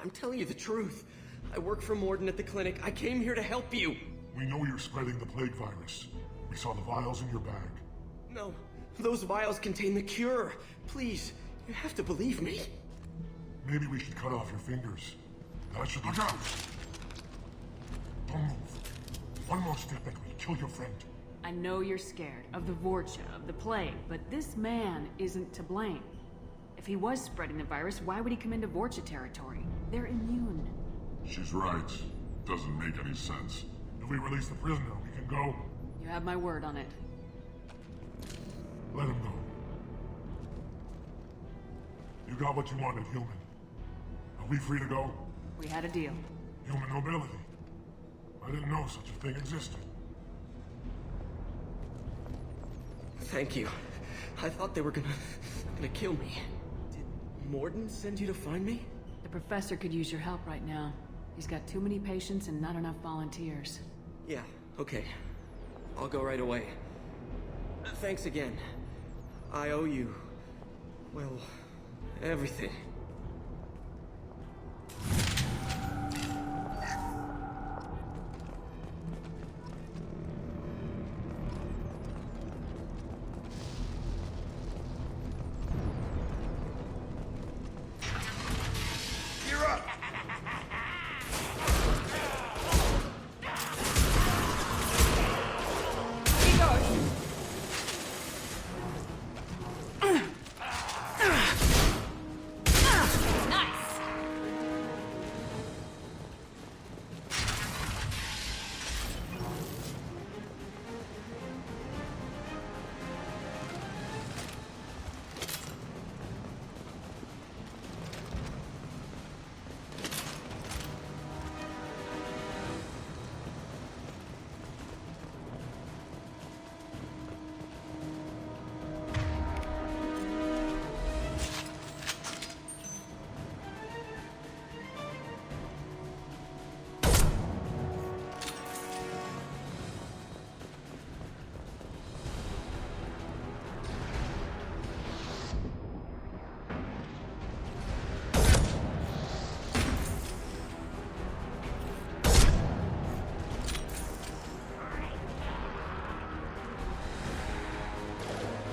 I'm telling you the truth. I work for Morden at the clinic. I came here to help you. We know you're spreading the plague virus. We saw the vials in your bag. No, those vials contain the cure. Please, you have to believe me. Maybe we should cut off your fingers. That should look out! Don't move. One more step and we'll kill your friend. I know you're scared of the Vorcha, of the plague, but this man isn't to blame. If he was spreading the virus, why would he come into Vorcha territory? They're immune. She's right. Doesn't make any sense. If we release the prisoner, we can go. You have my word on it. Let him go. You got what you wanted, human. Are we free to go? We had a deal. Human nobility. I didn't know such a thing existed. Thank you. I thought they were gonna kill me. Did Morden send you to find me? The professor could use your help right now. He's got too many patients and not enough volunteers. Yeah, okay. I'll go right away. Thanks again. I owe you, well, everything.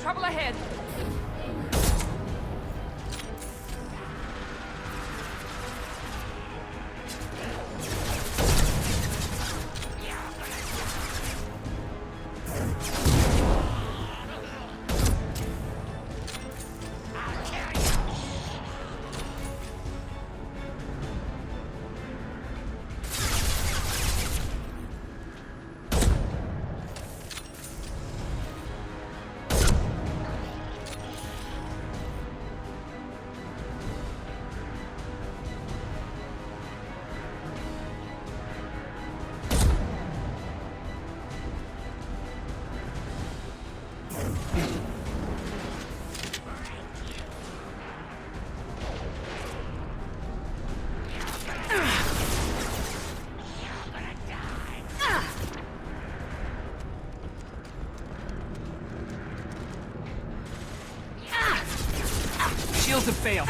Trouble ahead! Shields have failed.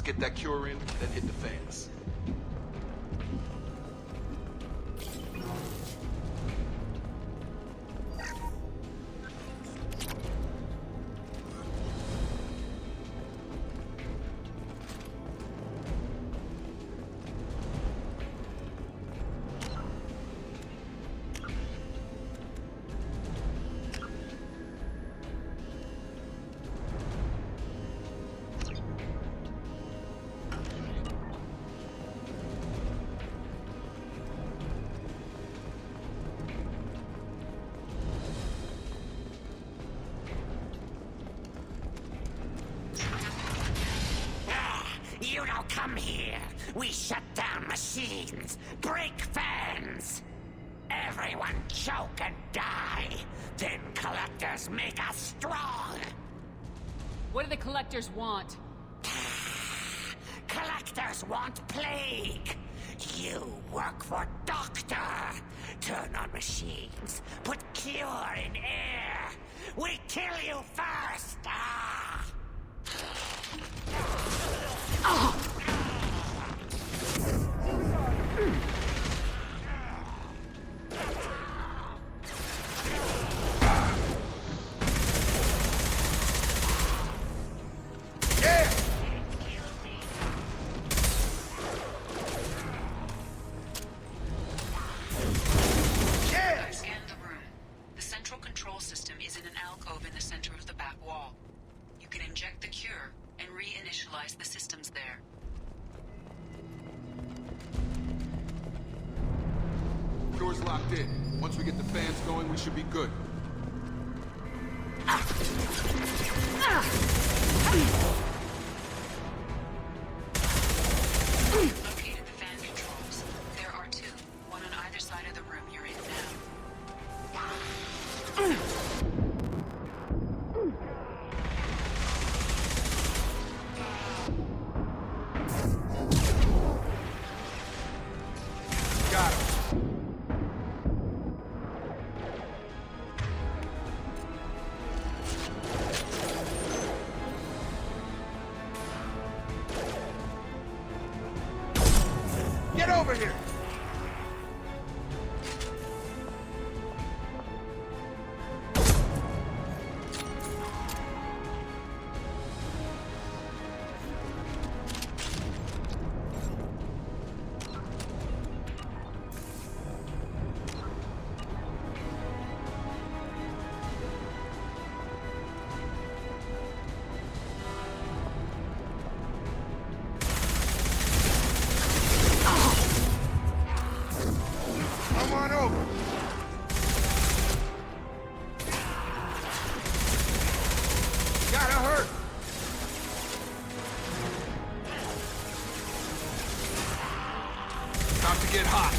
Get that cure in, then hit the fans. here. We shut down machines, break fans. Everyone choke and die. Then collectors make us strong. What do the collectors want? Collectors want plague. You work for Doctor. Turn on machines. Put cure in air. We kill you first. Door's locked in. Once we get the fans going, we should be good. Located the fan controls. There are two, one on either side of the room you're in now. Got him. Get over here! Come on over. Gotta hurt. About to get hot.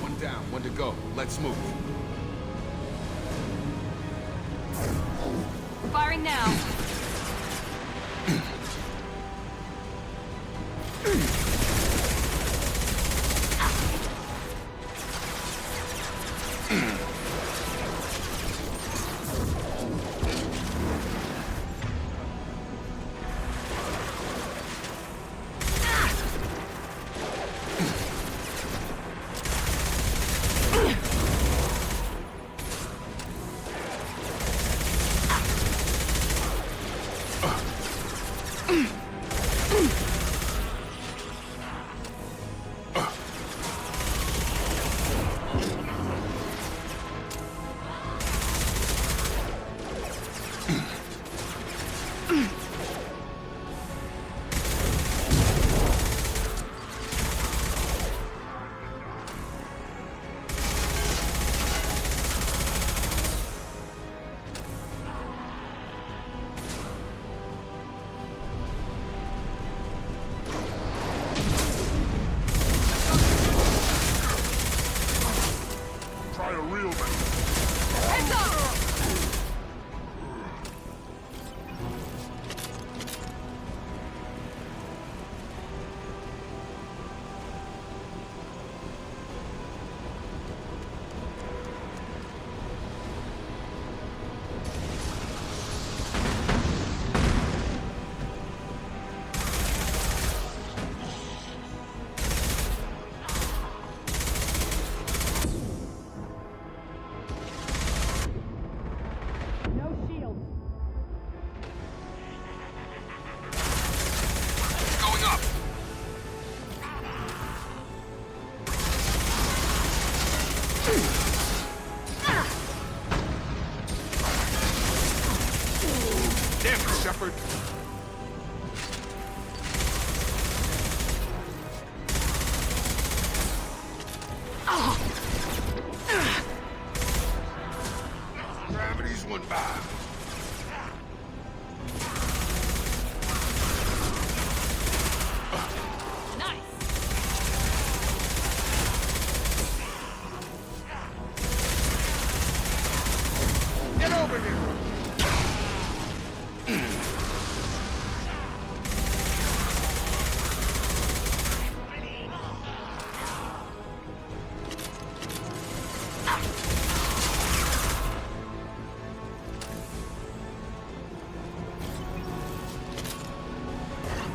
One down, one to go. Let's move. Firing now. Careful, Shepard. Gravity's one by. Get over here!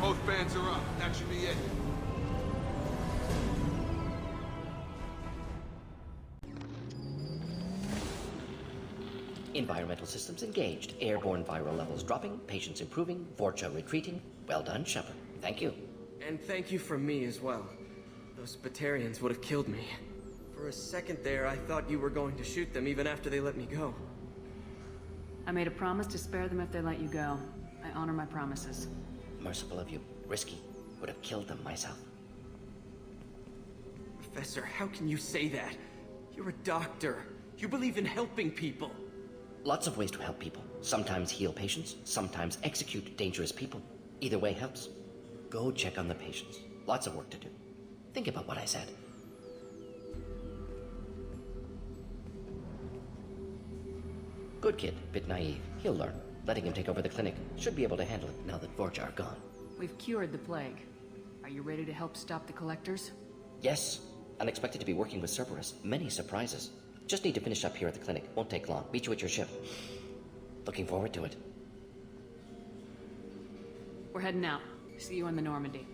Both bands are up. That should be it. Environmental systems engaged. Airborne viral levels dropping. Patients improving. Vorcha retreating. Well done, Shepard. Thank you. And thank you from me as well. Those Batarians would have killed me. For a second there, I thought you were going to shoot them even after they let me go. I made a promise to spare them if they let you go. I honor my promises. Merciful of you. Risky. Would have killed them myself. Professor, how can you say that? You're a doctor. You believe in helping people. Lots of ways to help people. Sometimes heal patients, sometimes execute dangerous people. Either way helps. Go check on the patients. Lots of work to do. Think about what I said. Good kid, bit naive. He'll learn. Letting him take over the clinic. Should be able to handle it now that Vorcha are gone. We've cured the plague. Are you ready to help stop the Collectors? Yes. Unexpected to be working with Cerberus. Many surprises. Just need to finish up here at the clinic. Won't take long. Meet you at your ship. Looking forward to it. We're heading out. See you on the Normandy.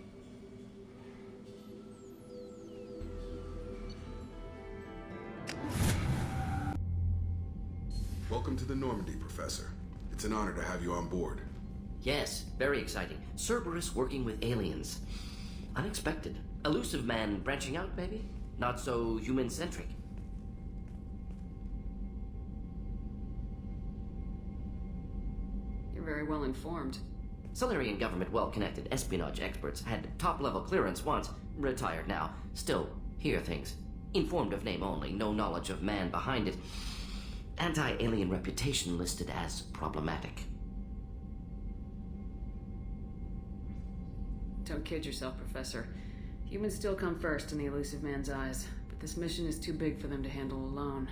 Welcome to the Normandy, Professor. It's an honor to have you on board. Yes, very exciting. Cerberus working with aliens. Unexpected. Elusive man branching out, maybe? Not so human-centric. You're very well informed. Solarian government well-connected espionage experts had top-level clearance once. Retired now. Still, hear things. Informed of name only, no knowledge of man behind it. Anti-alien reputation listed as problematic. Don't kid yourself, Professor. Humans still come first in the elusive man's eyes, but this mission is too big for them to handle alone.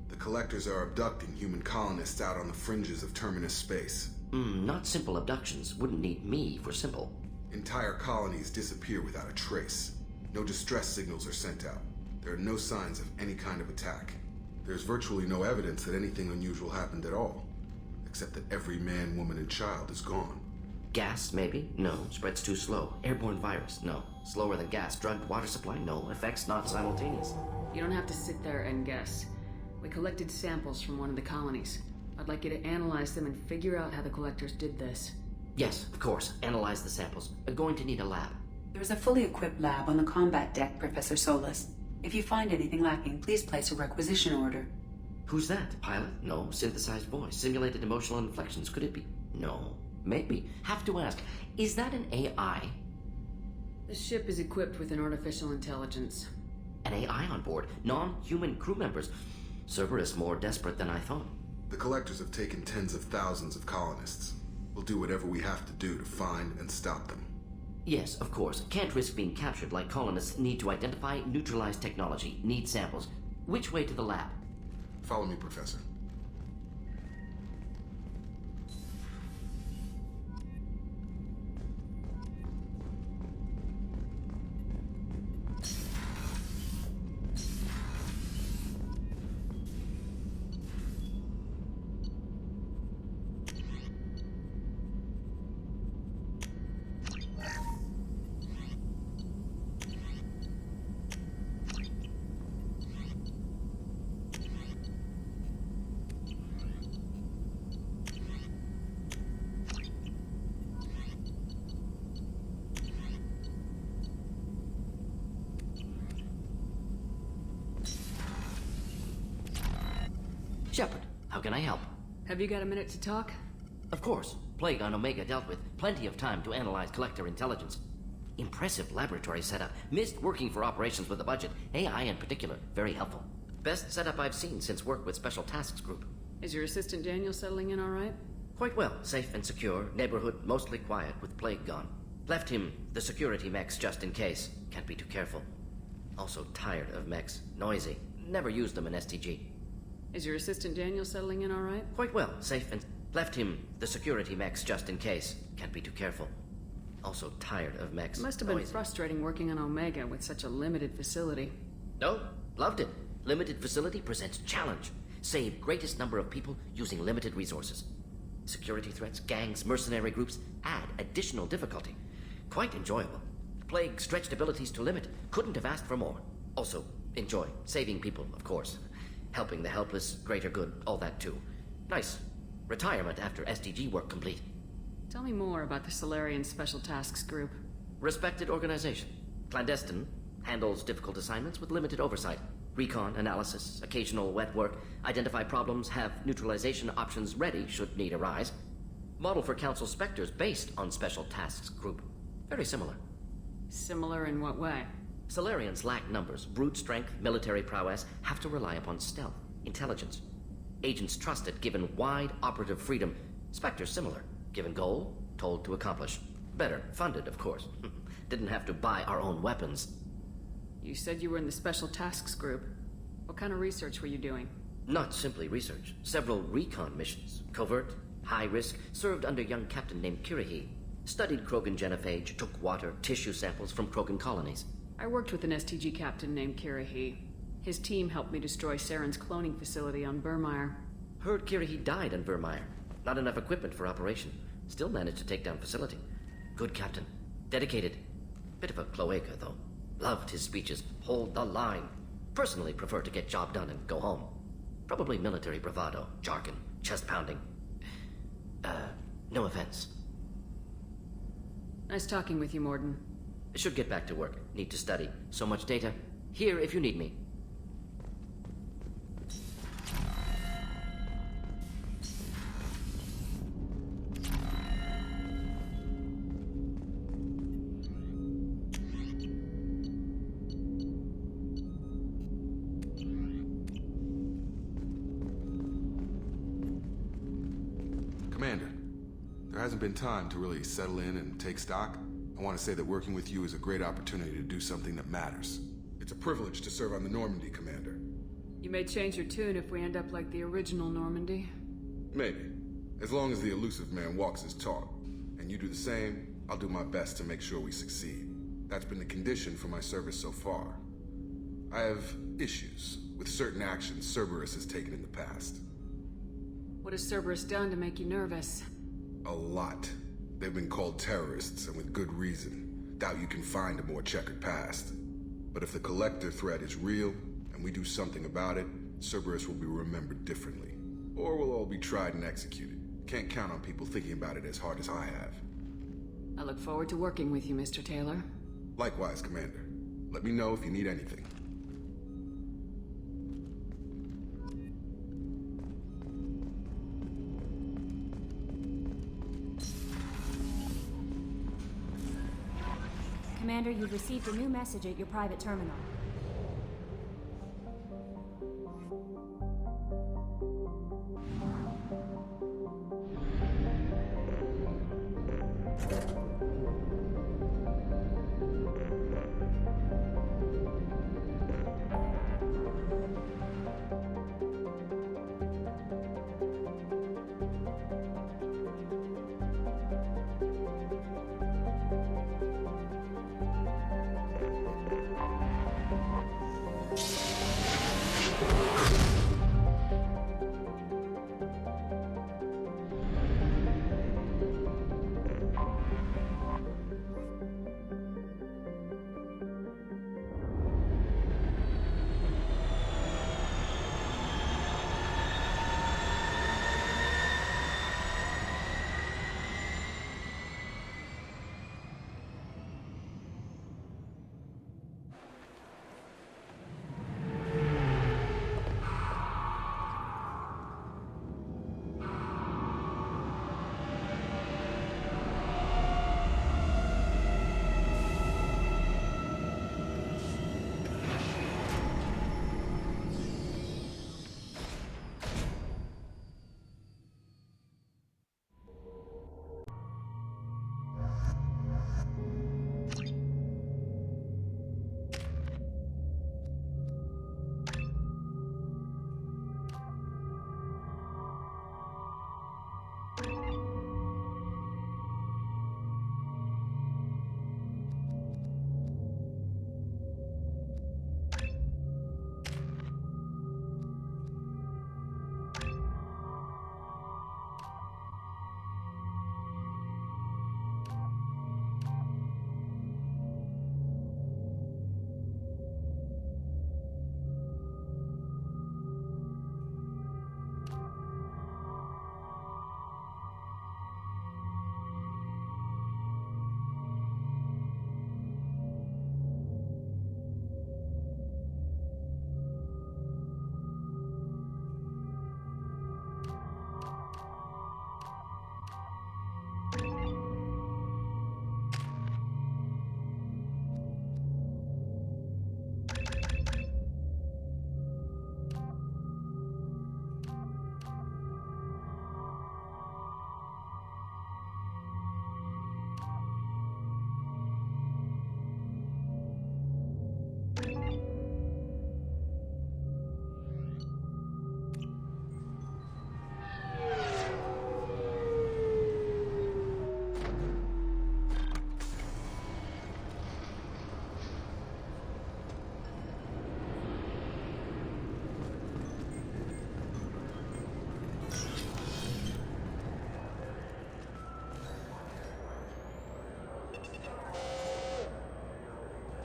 The Collectors are abducting human colonists out on the fringes of Terminus space. Not simple abductions. Wouldn't need me for simple. Entire colonies disappear without a trace. No distress signals are sent out. There are no signs of any kind of attack. There's virtually no evidence that anything unusual happened at all, except that every man, woman, and child is gone. Gas, maybe? No. Spreads too slow. Airborne virus? No. Slower than gas. Drugged water supply? No. Effects not simultaneous. You don't have to sit there and guess. We collected samples from one of the colonies. I'd like you to analyze them and figure out how the Collectors did this. Yes, of course. Analyze the samples. Going to need a lab. There's a fully equipped lab on the combat deck, Professor Solis. If you find anything lacking, please place a requisition order. Who's that? Pilot? No. Synthesized voice. Simulated emotional inflections. Could it be? No. Maybe. Have to ask. Is that an AI? The ship is equipped with an artificial intelligence. An AI on board? Non-human crew members? Cerberus more desperate than I thought. The Collectors have taken tens of thousands of colonists. We'll do whatever we have to do to find and stop them. Yes, of course. Can't risk being captured like colonists. Need to identify, neutralize technology. Need samples. Which way to the lab? Follow me, Professor. Shepard, how can I help? Have you got a minute to talk? Of course. Plague on Omega dealt with. Plenty of time to analyze Collector intelligence. Impressive laboratory setup. Missed working for operations with a budget. AI in particular, very helpful. Best setup I've seen since work with Special Tasks Group. Is your assistant Daniel settling in all right? Quite well. Safe and secure. Neighborhood mostly quiet with Plague gone. Left him the security mechs just in case. Can't be too careful. Also tired of mechs. Noisy. Never used them in STG. Is your assistant Daniel settling in all right? Quite well. Safe and... Left him the security mechs just in case. Can't be too careful. Also tired of mechs. It must have been Noisy. frustrating working on Omega with such a limited facility. No, loved it. Limited facility presents challenge. Save greatest number of people using limited resources. Security threats, gangs, mercenary groups add additional difficulty. Quite enjoyable. Plague stretched abilities to limit. Couldn't have asked for more. Also, enjoy. Saving people, of course. Helping the helpless, greater good, all that too. Nice. Retirement after SDG work complete. Tell me more about the Solarian Special Tasks Group. Respected organization. Clandestine. Handles difficult assignments with limited oversight. Recon, analysis, occasional wet work. Identify problems, have neutralization options ready should need arise. Model for Council Spectres based on Special Tasks Group. Very similar. Similar in what way? Solarians lack numbers, brute strength, military prowess, have to rely upon stealth, intelligence. Agents trusted, given wide operative freedom. Spectres similar, given goal, told to accomplish. Better, funded, of course. Didn't have to buy our own weapons. You said you were in the Special Tasks Group. What kind of research were you doing? Not simply research. Several recon missions. Covert, high risk, served under young captain named Kirihi. Studied Krogan genophage, took water, tissue samples from Krogan colonies. I worked with an STG captain named Kirihi. His team helped me destroy Saren's cloning facility on Burmire. Heard Kirihi died on Vermeer. Not enough equipment for operation. Still managed to take down facility. Good captain. Dedicated. Bit of a cloaca, though. Loved his speeches. Hold the line. Personally prefer to get job done and go home. Probably military bravado, jargon, chest pounding. No offense. Nice talking with you, Morden. Should get back to work. Need to study. So much data. Here if you need me. Commander, there hasn't been time to really settle in and take stock. I want to say that working with you is a great opportunity to do something that matters. It's a privilege to serve on the Normandy, Commander. You may change your tune if we end up like the original Normandy. Maybe. As long as the elusive man walks his talk. And you do the same, I'll do my best to make sure we succeed. That's been the condition for my service so far. I have issues with certain actions Cerberus has taken in the past. What has Cerberus done to make you nervous? A lot. They've been called terrorists, and with good reason. Doubt you can find a more checkered past. But if the Collector threat is real, and we do something about it, Cerberus will be remembered differently. Or we'll all be tried and executed. Can't count on people thinking about it as hard as I have. I look forward to working with you, Mr. Taylor. Likewise, Commander. Let me know if you need anything. Commander, you've received a new message at your private terminal.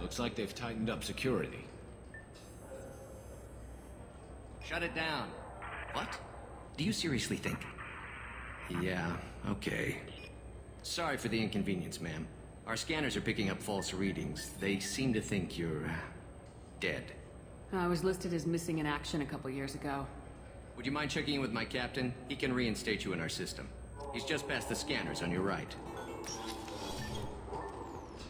Looks like they've tightened up security. Shut it down. What? Do you seriously think? Yeah, okay. Sorry for the inconvenience, ma'am. Our scanners are picking up false readings. They seem to think you're... dead. I was listed as missing in action a couple years ago. Would you mind checking in with my captain? He can reinstate you in our system. He's just past the scanners on your right.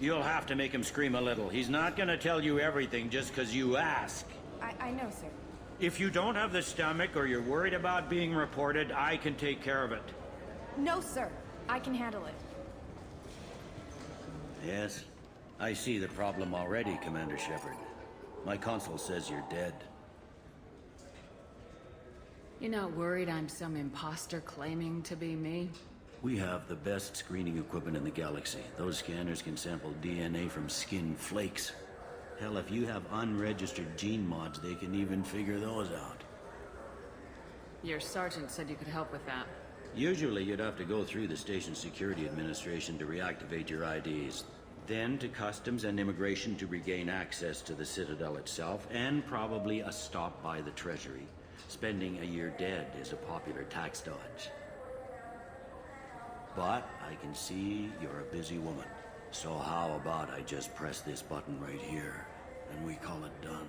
You'll have to make him scream a little. He's not gonna tell you everything just because you ask. I know, sir. If you don't have the stomach or you're worried about being reported, I can take care of it. No, sir. I can handle it. Yes, I see the problem already, Commander Shepard. My console says you're dead. You're not worried I'm some imposter claiming to be me? We have the best screening equipment in the galaxy. Those scanners can sample DNA from skin flakes. Hell, if you have unregistered gene mods, they can even figure those out. Your sergeant said you could help with that. Usually you'd have to go through the station security administration to reactivate your IDs. Then to customs and immigration to regain access to the Citadel itself, and probably a stop by the Treasury. Spending a year dead is a popular tax dodge. But I can see you're a busy woman. So how about I just press this button right here, and we call it done?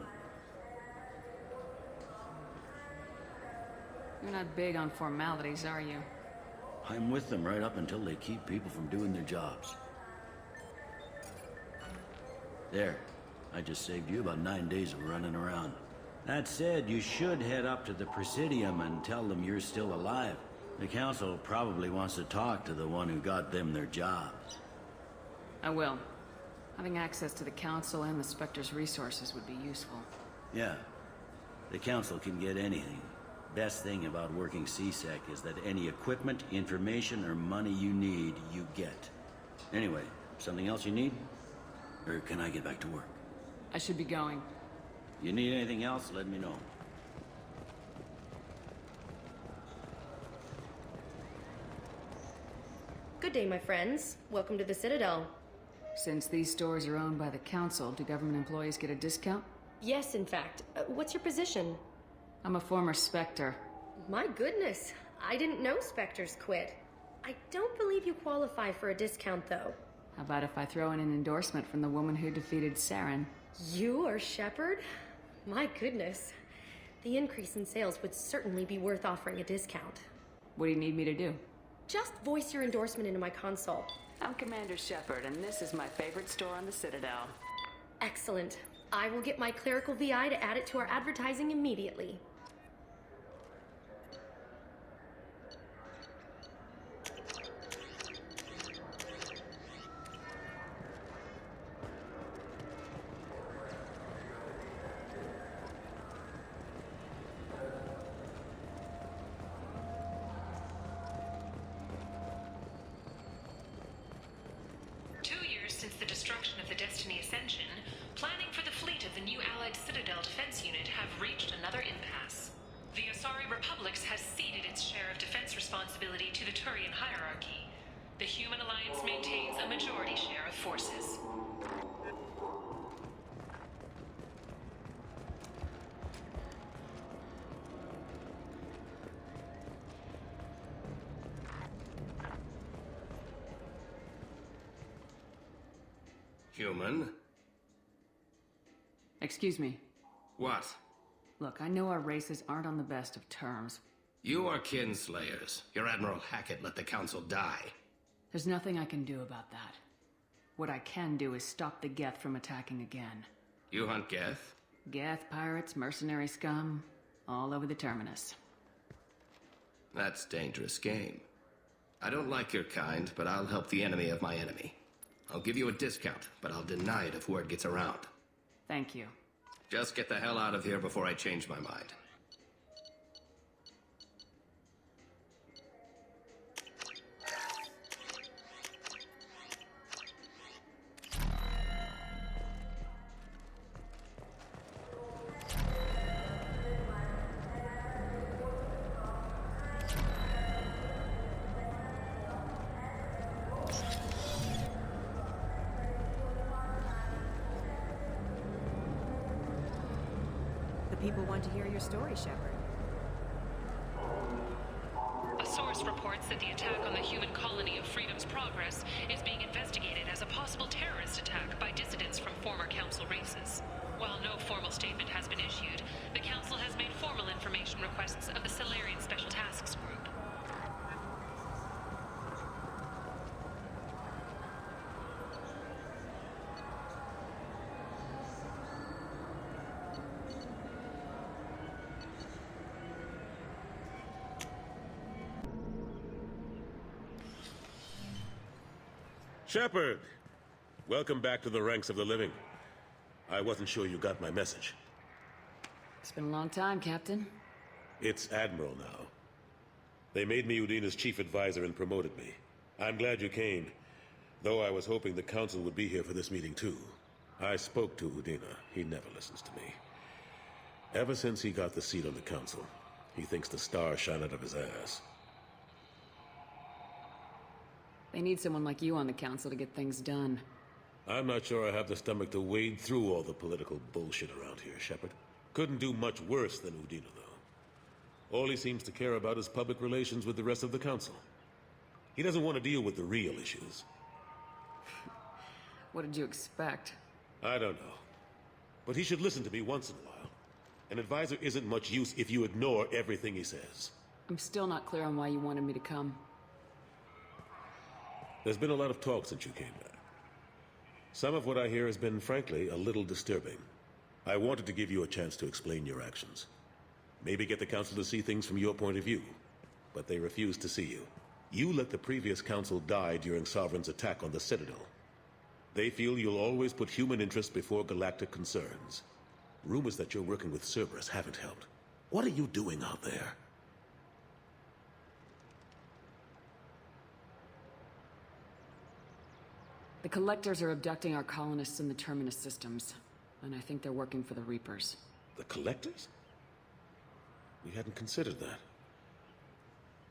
You're not big on formalities, are you? I'm with them right up until they keep people from doing their jobs. There. I just saved you about 9 days of running around. That said, you should head up to the Presidium and tell them you're still alive. The Council probably wants to talk to the one who got them their jobs. I will. Having access to the Council and the Spectre's resources would be useful. Yeah. The Council can get anything. Best thing about working CSEC is that any equipment, information, or money you need, you get. Anyway, something else you need? Or can I get back to work? I should be going. You need anything else, let me know. Good day, my friends. Welcome to the Citadel. Since these stores are owned by the Council, do government employees get a discount? Yes, in fact. What's your position? I'm a former Spectre. My goodness. I didn't know Spectres quit. I don't believe you qualify for a discount, though. How about if I throw in an endorsement from the woman who defeated Saren? You are Shepard? My goodness. The increase in sales would certainly be worth offering a discount. What do you need me to do? Just voice your endorsement into my console. I'm Commander Shepard, and this is my favorite store on the Citadel. Excellent. I will get my clerical VI to add it to our advertising immediately. Since the destruction of the Destiny Ascension, planning for the fleet of the new Allied Citadel Defense Unit have reached another impasse. The Asari Republics has ceded its share of defense responsibility to the Turian hierarchy. The Human Alliance maintains a majority share of forces. Human? Excuse me. What? Look, I know our races aren't on the best of terms. You are kinslayers. Your Admiral Hackett let the Council die. There's nothing I can do about that. What I can do is stop the Geth from attacking again. You hunt Geth? Geth, pirates, mercenary scum, all over the Terminus. That's dangerous game. I don't like your kind, but I'll help the enemy of my enemy. I'll give you a discount, but I'll deny it if word gets around. Thank you. Just get the hell out of here before I change my mind. people want to hear your story, Shepard. A source reports that the attack on the human colony of Freedom's Progress is being investigated as a possible terrorist attack by dissidents from former Council races. While no formal statement has been issued, the Council has made formal information requests of the Salarian Special Tasks Group. Shepard! Welcome back to the ranks of the living. I wasn't sure you got my message. It's been a long time, Captain. It's Admiral now. They made me Udina's chief advisor and promoted me. I'm glad you came, though I was hoping the Council would be here for this meeting too. I spoke to Udina. He never listens to me. Ever since he got the seat on the Council, he thinks the stars shine out of his ass. They need someone like you on the Council to get things done. I'm not sure I have the stomach to wade through all the political bullshit around here, Shepard. Couldn't do much worse than Udina, though. All he seems to care about is public relations with the rest of the Council. He doesn't want to deal with the real issues. What did you expect? I don't know. But he should listen to me once in a while. An advisor isn't much use if you ignore everything he says. I'm still not clear on why you wanted me to come. There's been a lot of talk since you came back. Some of what I hear has been, frankly, a little disturbing. I wanted to give you a chance to explain your actions. Maybe get the Council to see things from your point of view. But they refused to see you. You let the previous Council die during Sovereign's attack on the Citadel. They feel you'll always put human interests before galactic concerns. Rumors that you're working with Cerberus haven't helped. What are you doing out there? The Collectors are abducting our colonists in the Terminus systems, and I think they're working for the Reapers. The Collectors? We hadn't considered that.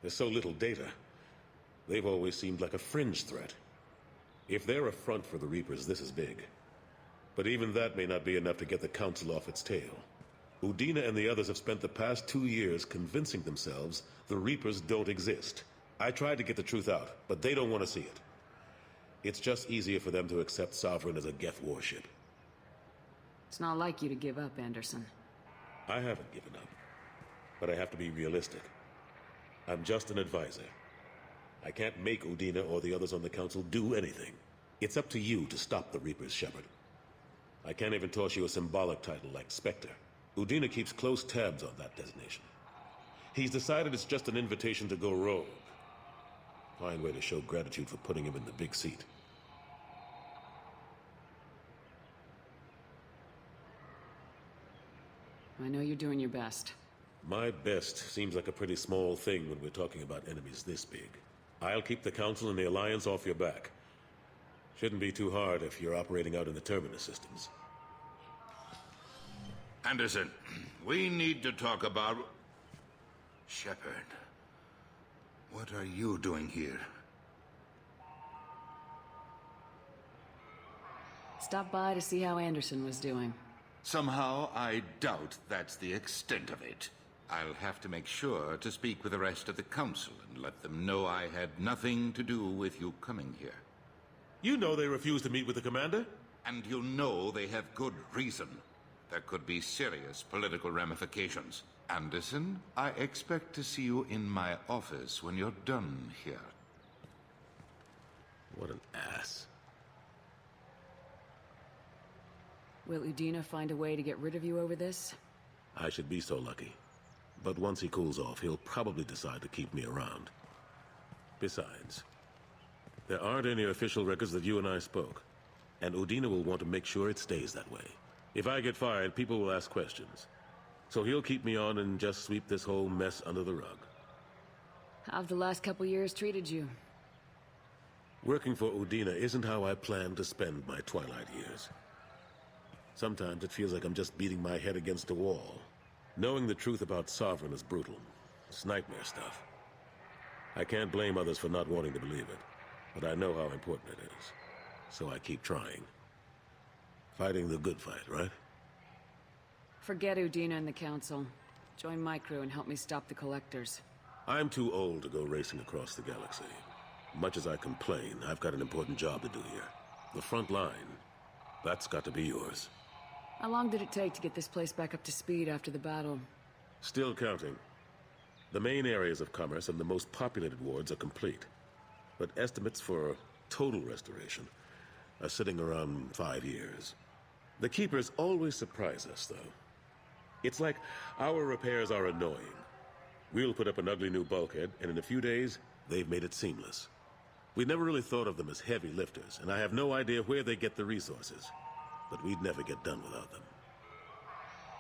There's so little data. They've always seemed like a fringe threat. If they're a front for the Reapers, this is big. But even that may not be enough to get the Council off its tail. Udina and the others have spent the past 2 years convincing themselves the Reapers don't exist. I tried to get the truth out, but they don't want to see it. It's just easier for them to accept Sovereign as a Geth warship. It's not like you to give up, Anderson. I haven't given up. But I have to be realistic. I'm just an advisor. I can't make Udina or the others on the Council do anything. It's up to you to stop the Reapers, Shepard. I can't even toss you a symbolic title like Spectre. Udina keeps close tabs on that designation. He's decided it's just an invitation to go rogue. Fine way to show gratitude for putting him in the big seat. I know you're doing your best. My best seems like a pretty small thing when we're talking about enemies this big. I'll keep the Council and the Alliance off your back. Shouldn't be too hard if you're operating out in the Terminus systems. Anderson, we need to talk about... Shepard. What are you doing here? Stop by to see how Anderson was doing. Somehow, I doubt that's the extent of it. I'll have to make sure to speak with the rest of the Council and let them know I had nothing to do with you coming here. You know they refused to meet with the Commander? And you know they have good reason. There could be serious political ramifications. Anderson, I expect to see you in my office when you're done here. What an ass. Will Udina find a way to get rid of you over this? I should be so lucky. But once he cools off, he'll probably decide to keep me around. Besides, there aren't any official records that you and I spoke. And Udina will want to make sure it stays that way. If I get fired, people will ask questions. So he'll keep me on and just sweep this whole mess under the rug. How have the last couple years treated you? Working for Udina isn't how I planned to spend my twilight years. Sometimes it feels like I'm just beating my head against a wall. Knowing the truth about Sovereign is brutal. It's nightmare stuff. I can't blame others for not wanting to believe it, but I know how important it is. So I keep trying. Fighting the good fight, right? Forget Udina and the Council. Join my crew and help me stop the Collectors. I'm too old to go racing across the galaxy. Much as I complain, I've got an important job to do here. The front line. That's got to be yours. How long did it take to get this place back up to speed after the battle? Still counting. The main areas of commerce and the most populated wards are complete. But estimates for total restoration are sitting around 5 years. The Keepers always surprise us, though. It's like our repairs are annoying. We'll put up an ugly new bulkhead, and in a few days, they've made it seamless. We never really thought of them as heavy lifters, and I have no idea where they get the resources. But we'd never get done without them.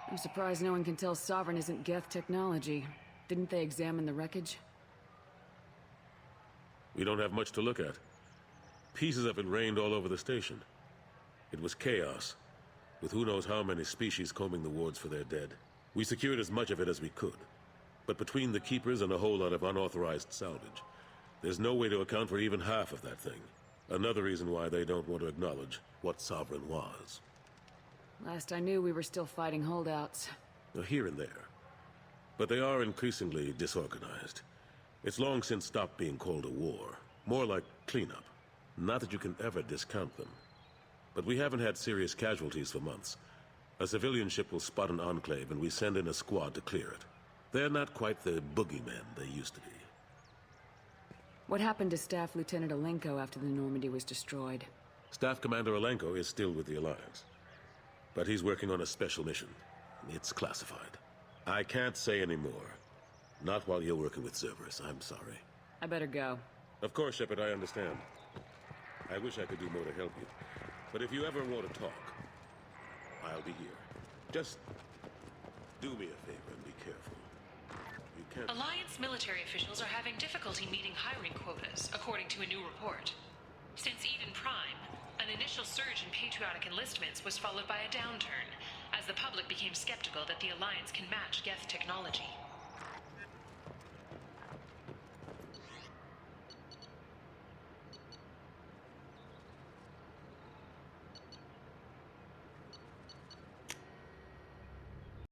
I'm surprised no one can tell Sovereign isn't Geth technology. Didn't they examine the wreckage? We don't have much to look at. Pieces of it rained all over the station. It was chaos, with who knows how many species combing the wards for their dead. We secured as much of it as we could. But between the Keepers and a whole lot of unauthorized salvage, there's no way to account for even half of that thing. Another reason why they don't want to acknowledge what Sovereign was. Last I knew, we were still fighting holdouts. Here and there. But they are increasingly disorganized. It's long since stopped being called a war. More like cleanup. Not that you can ever discount them. But we haven't had serious casualties for months. A civilian ship will spot an enclave and we send in a squad to clear it. They're not quite the boogeymen they used to be. What happened to Staff Lieutenant Alenko after the Normandy was destroyed? Staff Commander Alenko is still with the Alliance. But he's working on a special mission. It's classified. I can't say any more. Not while you're working with Cerberus, I'm sorry. I better go. Of course, Shepard, I understand. I wish I could do more to help you. But if you ever want to talk, I'll be here. Just do me a favor and be careful. You can't... Alliance military officials are having difficulty meeting hiring quotas, according to a new report. Since Eden Prime, an initial surge in patriotic enlistments was followed by a downturn, as the public became skeptical that the Alliance can match Geth technology.